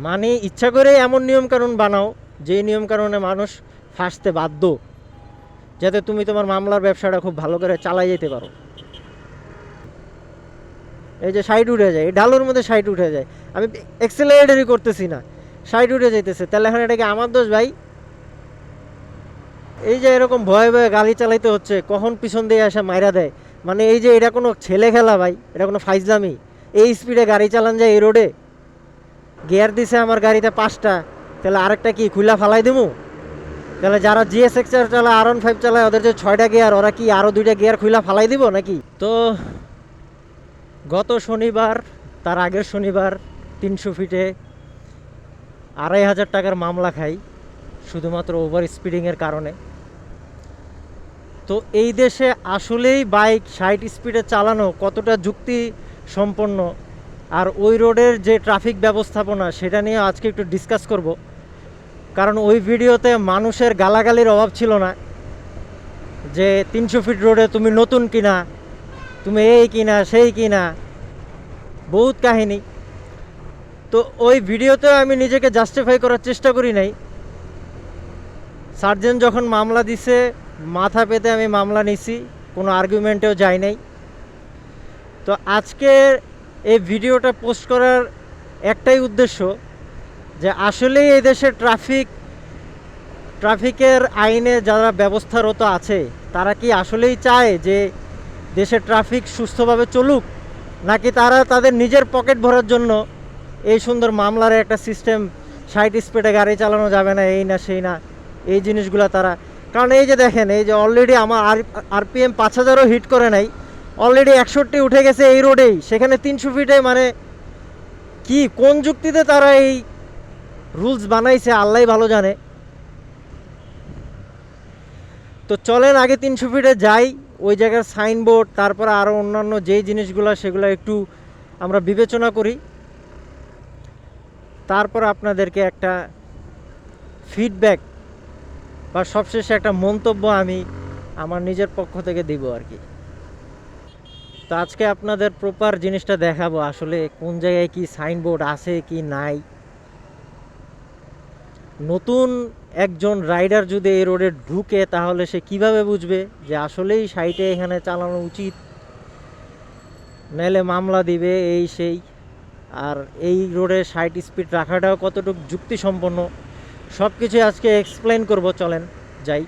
মানে ইচ্ছা করে এমন নিয়মকানুন বানাও যে নিয়মকানুনে মানুষ ফাঁসতে বাধ্য, যাতে তুমি তোমার মামলার ব্যবসাটা খুব ভালো করে চালাই যেতে পারো। এই যে সাইড উঠে যায়, এই ডালোর মধ্যে সাইড উঠে যায়, আমি এক্সেলারেটরই করতেছি না, সাইড উঠে যাইতেছে, তাহলে এখন এটা কি আমার দোষ ভাই? এই যে এরকম ভয়ে ভয়ে গাড়ি চালাইতে হচ্ছে, কখন পিছন দিয়ে এসে মাইরা দেয়, মানে এই যে এটা কোনো ছেলে খেলা ভাই, এটা কোনো ফাইজলামি? এই স্পিডে গাড়ি চালান যায় এই রোডে? গিয়ার দিছে আমার গাড়িতে 5টা, তাহলে আরেকটা কি খুলা ফালাই দেবো? তাহলে যারা GSX চালায়, R15 চালায়, ওদের যে 6টা গিয়ার, ওরা কি আরও 2টা গিয়ার খুলা ফালাই দিব নাকি? তো গত শনিবার, তার আগের শনিবার 300 ফিটে 2,500 টাকার মামলা খাই শুধুমাত্র ওভার স্পিডিংয়ের কারণে। তো এই দেশে আসলেই বাইক 60 স্পিডে চালানো কতটা যুক্তি সম্পন্ন, আর ওই রোডের যে ট্রাফিক ব্যবস্থাপনা, সেটা নিয়ে আজকে একটু ডিসকাস করব। কারণ ওই ভিডিওতে মানুষের গালাগালির অভাব ছিল না, যে 300 ফিট রোডে তুমি নতুন কিনা, তুমি এই কিনা সেই কিনা, বহুত কাহিনী। তো ওই ভিডিওতে আমি নিজেকে জাস্টিফাই করার চেষ্টা করি নাই। সার্জেন যখন মামলা দিছে, মাথা পেতে আমি মামলা নিছি, কোনো আর্গুমেন্টেও যাই নাই। তো আজকে এই ভিডিওটা পোস্ট করার একটাই উদ্দেশ্য, যে আসলেই এই দেশে ট্রাফিকের আইনে যারা ব্যবস্থারত আছে, তারা কি আসলেই চায় যে দেশের ট্রাফিক সুস্থভাবে চলুক, নাকি তারা তাদের নিজের পকেট ভরার জন্য এই সুন্দর মামলার একটা সিস্টেম, 60 স্পিডে গাড়ি চালানো যাবে না, এই না সেই না, এই জিনিসগুলো তারা। কারণ এই যে দেখেন, এই যে অলরেডি আমার RPM 5000ও হিট করে নাই, অলরেডি 61 উঠে গেছে এই রোডেই, সেখানে 300 ফিটে। মানে কি কোন যুক্তিতে তারা এই রুলস বানাইছে আল্লাহই ভালো জানে। তো চলেন আগে 300 ফিটে যাই, ওই জায়গার সাইনবোর্ড, তারপরে আরও অন্যান্য যেই জিনিসগুলো সেগুলো একটু আমরা বিবেচনা করি, তারপর আপনাদেরকে একটা ফিডব্যাক বা সবশেষে একটা মন্তব্য আমি আমার নিজের পক্ষ থেকে দিব আর কি। তো আজকে আপনাদের প্রপার জিনিসটা দেখাবো, আসলে কোন জায়গায় কি সাইনবোর্ড আছে কি নাই। নতুন একজন রাইডার যদি এই রোডে ঢুকে, তাহলে সে কিভাবে বুঝবে যে আসলেই 60-এ এখানে চালানো উচিত, নাহলে মামলা দিবে এই সেই। আর এই রোডে 60 স্পিড রাখাটাও কতটুকু যুক্তিসম্পন্ন, সব কিছু আজকে এক্সপ্লেন করব। চলেন যাই।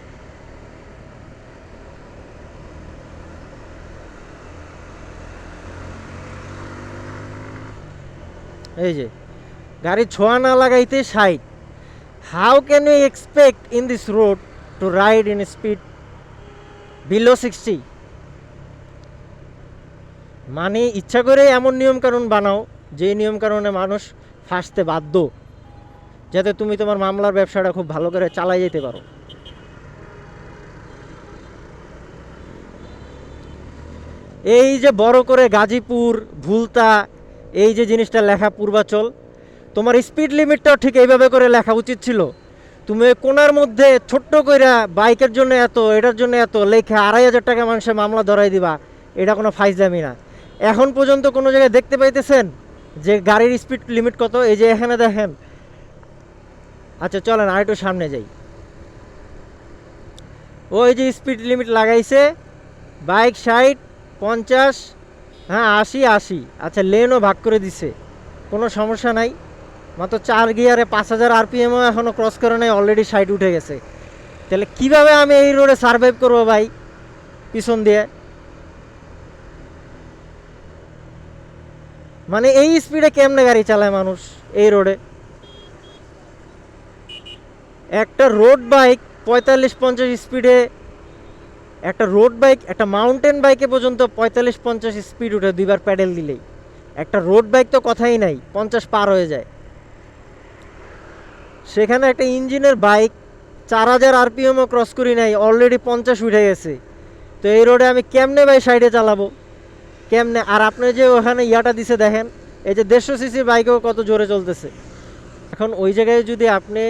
এই যে গাড়ি ছোঁয়া না লাগাইতে 60, how can you expect in this road to ride in speed below 60? মানে ইচ্ছা করে এমন নিয়মকানুন বানাও যে নিয়মকানুনে মানুষ ফাঁসতে বাধ্য, যাতে তুমি তোমার মামলার ব্যবসাটা খুব ভালো করে চালাই যেতে পারো। এই যে বড় করে গাজীপুর, ভুলতা, এই যে জিনিসটা লেখা পূর্বাচল, তোমার স্পিড লিমিটটাও ঠিক এইভাবে করে লেখা উচিত ছিল। তুমি ওই কোনার মধ্যে ছোট্ট কইরা বাইকের জন্য এত, এটার জন্য এত লেখা 2,500 টাকা মানুষের মামলা ধরাই দিবা, এটা কোনো ফাইজলামি না। এখন পর্যন্ত কোনো জায়গায় দেখতে পাইতেছেন যে গাড়ির স্পিড লিমিট কত? এই যে এখানে দেখেন। আচ্ছা চলেন আর একটু সামনে যাই। ওই যে স্পিড লিমিট লাগাইছে, বাইক 60, 50, হ্যাঁ 80, 80। আচ্ছা লেনও ভাগ করে দিছে, কোনো সমস্যা নাই। মাত্র 4 গিয়ারে 5000 RPMও এখনও ক্রস করে নাই, অলরেডি 60 উঠে গেছে। তাহলে কিভাবে আমি এই রোডে সার্ভাইভ করবো ভাই পিছন দিয়ে? মানে এই স্পিডে কেমনে গাড়ি চালায় মানুষ এই রোডে? একটা রোড বাইক 45-50 স্পিডে, একটা রোড বাইক, একটা মাউন্টেন বাইকে পর্যন্ত 45-50 স্পিড উঠে দুইবার প্যাডেল দিলেই। একটা রোড বাইক তো কথাই নাই, 50 পার হয়ে যায়। সেখানে একটা ইঞ্জিনের বাইক 4000 RPMও ক্রস করি নাই, অলরেডি 50 উঠে গেছে। তো এই রোডে আমি কেমনে ভাই সাইডে চালাবো, কেমনে? আর আপনি যে ওখানে ইয়াটা দিছে দেখেন, এই যে 150 সিসির বাইকেও কত জোরে চলতেছে। এখন ওই জায়গায় যদি আপনি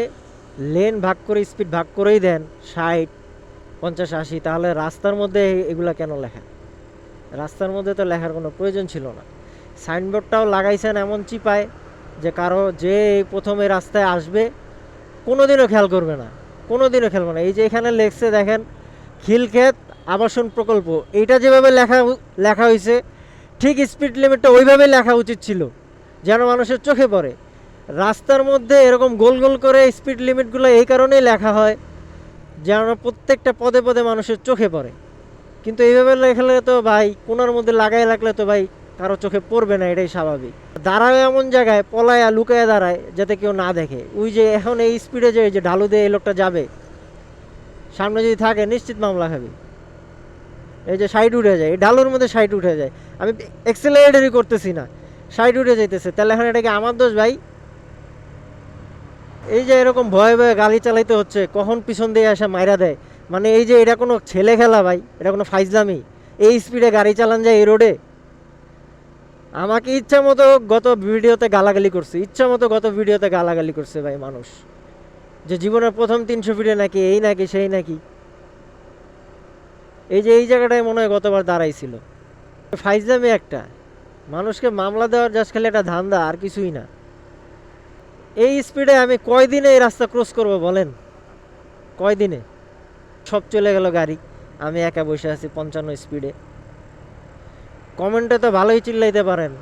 লেন ভাগ করে, স্পিড ভাগ করেই দেন 60, 50, 80, তাহলে রাস্তার মধ্যে এগুলা কেন লেখা? রাস্তার মধ্যে তো লেখার কোনো প্রয়োজন ছিল না। সাইনবোর্ডটাও লাগাইছেন এমন চিপায় যে কারো যে এই প্রথম এই রাস্তায় আসবে কোনোদিনও খেয়াল করবে না, কোনোদিনও খেলবে না। এই যে এখানে লেখছে দেখেন, খিলক্ষেত আবাসন প্রকল্প, এইটা যেভাবে লেখা হয়েছে ঠিক স্পিড লিমিটটা ওইভাবেই লেখা উচিত ছিল, যেন মানুষের চোখে পড়ে। রাস্তার মধ্যে এরকম গোল গোল করে স্পিড লিমিটগুলো এই কারণেই লেখা হয় যেন প্রত্যেকটা পদে পদে মানুষের চোখে পড়ে। কিন্তু এইভাবে লেখালে তো ভাই কোনার মধ্যে লাগাই রাখলে তো ভাই কারো চোখে পড়বে না, এটাই স্বাভাবিক। দাঁড়ায় এমন জায়গায় পলায়া লুকায় দাঁড়ায় যাতে কেউ না দেখে। ওই যে এখন এই স্পিডে যে ঢালু দিয়ে এই লোকটা যাবে, সামনে যদি থাকে নিশ্চিত মামলা খাবে। এই যে সাইড উঠে যায়, এই ঢালুর মধ্যে সাইড উঠে যায়, আমি এক্সেলারেটরই করতেছি না, সাইড উঠে যাইতেছে, তাহলে এখন এটা কি আমার দোষ ভাই? এই যে এরকম ভয়ে ভয়ে গাড়ি চালাইতে হচ্ছে, কখন পিছন দিয়ে এসে মাইরা দেয়, মানে এই যে এটা কোনো ছেলে খেলা ভাই, এটা কোনো ফাইজলামি? এই স্পিডে গাড়ি চালান যায় এই রোডে? আমাকে ইচ্ছা মতো গত ভিডিওতে গালাগালি করছে, ইচ্ছা মতো গত ভিডিওতে গালাগালি করছে ভাই মানুষ, যে জীবনের প্রথম 300 ফিটে নাকি এই নাকি সেই নাকি। এই যে এই জায়গাটায় মনে হয় গতবার দাঁড়াইছিল। ফাইজলামি একটা, মানুষকে মামলা দেওয়ার জাস্ট খালি একটা ধান্দা, আর কিছুই না। এই স্পিডে আমি কয়দিনে এই রাস্তা ক্রস করব বলেন? কয়দিনে? সব চলে গেল গাড়ি, আমি একা বসে আছি 55 স্পিডে। কমেন্টে তো ভালোই চিল্লাইতে পারেন,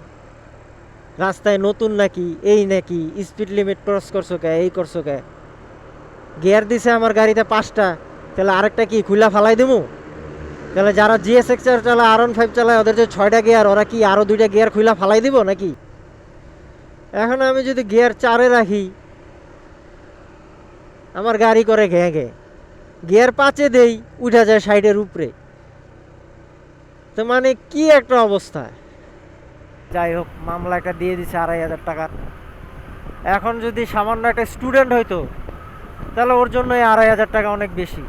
রাস্তায় নতুন নাকি এই নাকি, স্পিড লিমিট ক্রস করছো কে, এই করছো কে। গিয়ার দিছে আমার গাড়িতে 5টা, তাহলে আরেকটা কি খুলা ফালাই দেবো? তাহলে যারা GSX-R চালায়, R15 চালায়, ওদের যে 6টা গিয়ার, ওরা কি আরও 2টা গিয়ার খুলা ফালাই দিব নাকি? এখন আমি যদি গিয়ার 4-এ রাখি, আমার গাড়ি করে ঘে ঘে, গিয়ার 5-এ দেই উঠা যায় 60-এর উপরে। তো মানে কি একটা অবস্থা। যাই হোক, মামলা একটা দিয়ে দিছে 2,500 টাকার। এখন যদি সামান্য একটা স্টুডেন্ট হইতো তাহলে ওর জন্য এই 2,500 টাকা অনেক বেশি।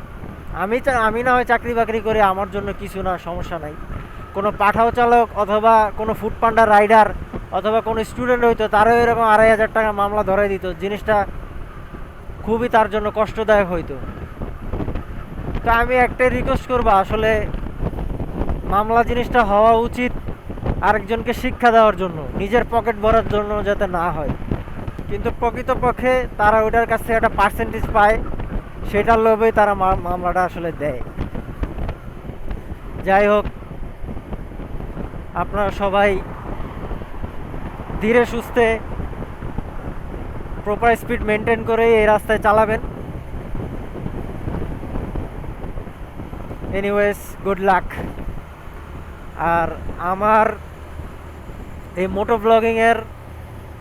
আমি না হয় চাকরি বাকরি করে, আমার জন্য কিছু না, সমস্যা নাই। কোনো পাঠাও চালক অথবা কোনো ফুড পান্ডা রাইডার অথবা কোনো স্টুডেন্ট হইতো, তারও এরকম 2,500 টাকা মামলা ধরাই দিত, জিনিসটা খুবই তার জন্য কষ্টদায়ক হইতো। তো আমি একটাই রিকোয়েস্ট করবো, আসলে মামলা জিনিসটা হওয়া উচিত আরেকজনকে শিক্ষা দেওয়ার জন্য, নিজের পকেট ভরার জন্য যাতে না হয়। কিন্তু প্রকৃতপক্ষে তারা ওটার কাছ থেকে একটা পার্সেন্টেজ পায়, সেটার লোভেই তারা মামলাটা আসলে দেয়। যাই হোক, আপনারা সবাই ধীরে সুস্থে প্রপার স্পিড মেনটেন করে এই রাস্তায় চালাবেন। Anyways, good luck. আর আমার এই মোটো ব্লগিংয়ের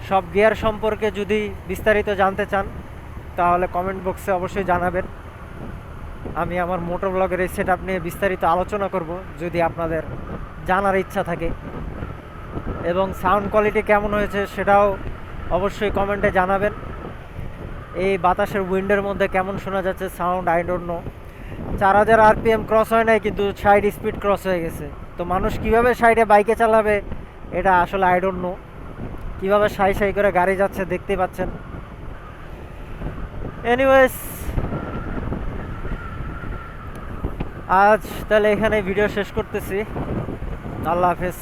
সব গিয়ার সম্পর্কে যদি বিস্তারিত জানতে চান তাহলে কমেন্ট বক্সে অবশ্যই জানাবেন। আমি আমার মোটো ব্লগের এই সেটআপ নিয়ে বিস্তারিত আলোচনা করব যদি আপনাদের জানার ইচ্ছা থাকে, এবং সাউন্ড কোয়ালিটি কেমন হয়েছে সেটাও অবশ্যই কমেন্টে জানাবেন। এই বাতাসের উইন্ডের মধ্যে কেমন শোনা যাচ্ছে sound, I don't know. 4,000 RPM cross হয় নাই, কিন্তু 60 স্পিড ক্রস হয়ে গেছে। তো মানুষ কীভাবে 60-এ বাইকে চালাবে এটা আসলে আই ডোন্ট নো। কীভাবে সাই সাই করে গাড়ি যাচ্ছে দেখতে পাচ্ছেন। এনিওয়েজ, আজ তাহলে এখানে ভিডিও শেষ করতেছি। আল্লাহ হাফেজ।